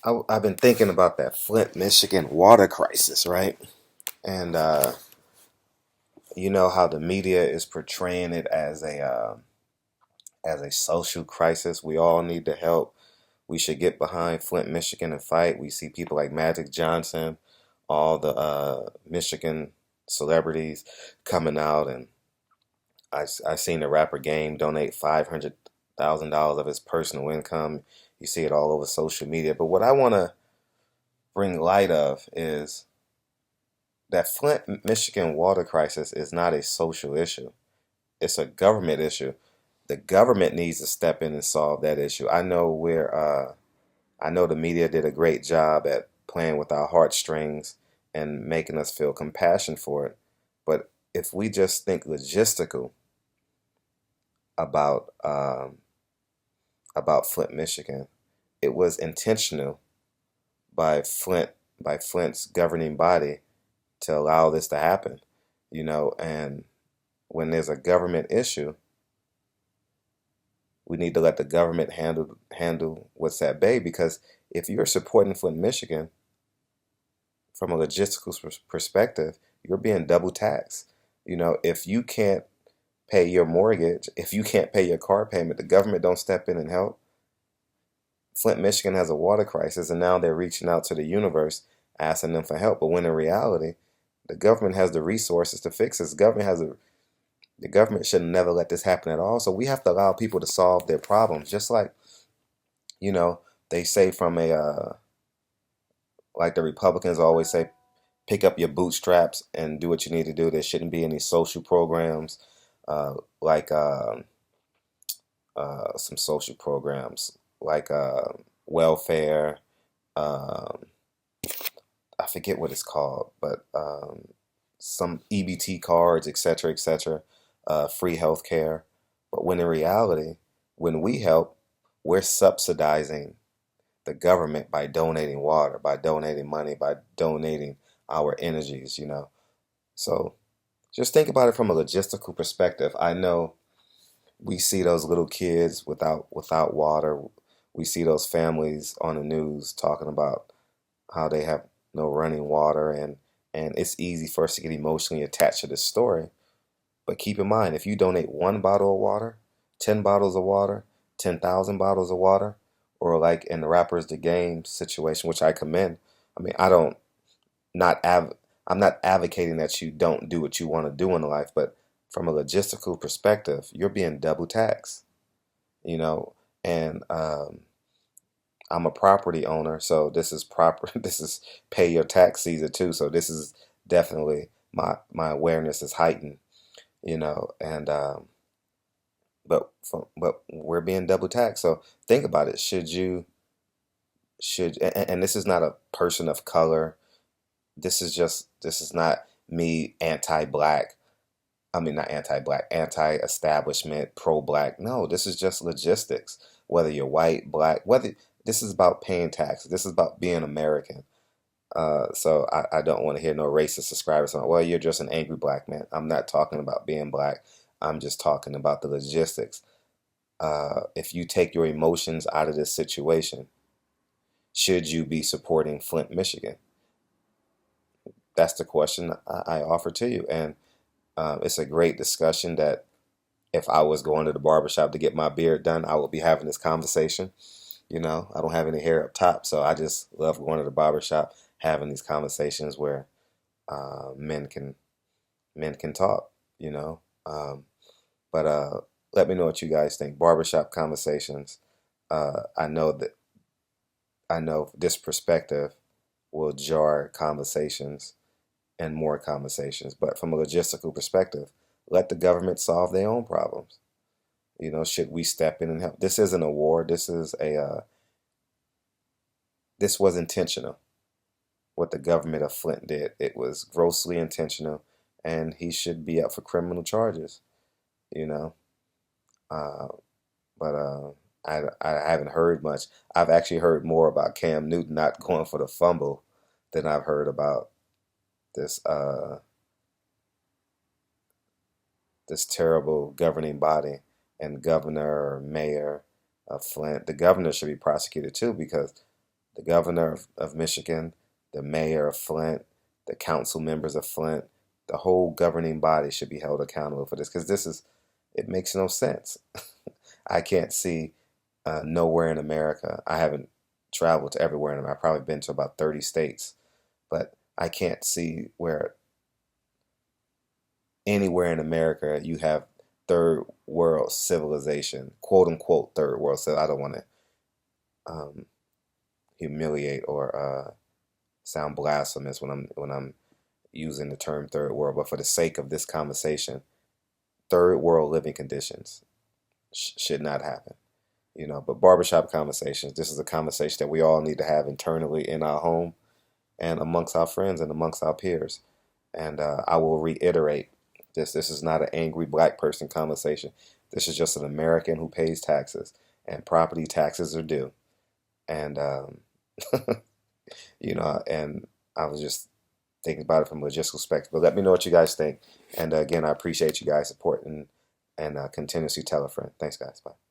I've been thinking about that Flint, Michigan water crisis, right? And you know how the media is portraying it as a social crisis. We all need to help. We should get behind Flint, Michigan, and fight. We see people like Magic Johnson, all the Michigan celebrities coming out, and I seen the rapper Game donate $500,000 of his personal income. You see it all over social media. But what I want to bring light of is that Flint, Michigan water crisis is not a social issue. It's a government issue. The government needs to step in and solve that issue. I know the media did a great job at playing with our heartstrings and making us feel compassion for it. But if we just think logistical about about Flint, Michigan, it was intentional by Flint's governing body to allow this to happen. And when there's a government issue, we need to let the government handle what's at bay, because if you're supporting Flint, Michigan from a logistical perspective, you're being double taxed. If you can't pay your mortgage, if you can't pay your car payment, the government don't step in and help. Flint, Michigan has a water crisis, and now they're reaching out to the universe asking them for help. But when in reality, the government has the resources to fix this. The government should never let this happen at all. So we have to allow people to solve their problems, just like you know they say from a like the Republicans always say, pick up your bootstraps and do what you need to do. There shouldn't be any social programs, like some social programs like welfare. Um, I forget what it's called, but some EBT cards, etc., etc., free healthcare. But when in reality, when we help, we're subsidizing the government by donating water, by donating money, by donating our energies. So just think about it from a logistical perspective. I know we see those little kids without water. We see those families on the news talking about how they have no running water, and it's easy for us to get emotionally attached to this story. But keep in mind, if you donate one bottle of water, 10 bottles of water, 10,000 bottles of water, or like in the Rappers the Game situation, which I commend. I mean, not av- I'm not advocating that you don't do what you want to do in life, but from a logistical perspective, you're being double taxed, you know, and I'm a property owner, so this is proper. This is pay your tax season too. So this is definitely my awareness is heightened, and but we're being double taxed. So think about it. And this is not a person of color. This is not me anti-black. I mean, not anti-black, anti-establishment, pro-black. No, this is just logistics. Whether you're white, black, whether this is about paying taxes. This is about being American. So I don't want to hear no racist subscribers on, well, you're just an angry black man. I'm not talking about being black. I'm just talking about the logistics. If you take your emotions out of this situation, should you be supporting Flint, Michigan? That's the question I offer to you. And it's a great discussion that if I was going to the barbershop to get my beard done, I would be having this conversation. I don't have any hair up top, so I just love going to the barbershop, having these conversations where uh, men can men can talk. You know, but let me know what you guys think. Barbershop conversations. I know that I know this perspective will jar conversations and more conversations, but from a logistical perspective, let the government solve their own problems. Should we step in and help? This isn't a war. This was intentional. What the government of Flint did, it was grossly intentional, and he should be up for criminal charges. You know, uh, but I haven't heard much. I've actually heard more about Cam Newton not going for the fumble than I've heard about this this terrible governing body and governor or mayor of Flint. The governor should be prosecuted too, because the governor of Michigan, the mayor of Flint, the council members of Flint, the whole governing body should be held accountable for this because it makes no sense. I can't see nowhere in America. I haven't traveled to everywhere in America. I've probably been to about 30 states, but I can't see where anywhere in America you have third world civilization, quote unquote third world. So I don't want to um, humiliate or sound blasphemous when I'm using the term third world, but for the sake of this conversation, third world living conditions should not happen. But barbershop conversations, this is a conversation that we all need to have internally in our home and amongst our friends and amongst our peers. And I will reiterate this. This is not an angry black person conversation. This is just an American who pays taxes, and property taxes are due. And, and I was just thinking about it from a logistical perspective. But let me know what you guys think. And again, I appreciate you guys' support and continuously tell a friend. Thanks, guys. Bye.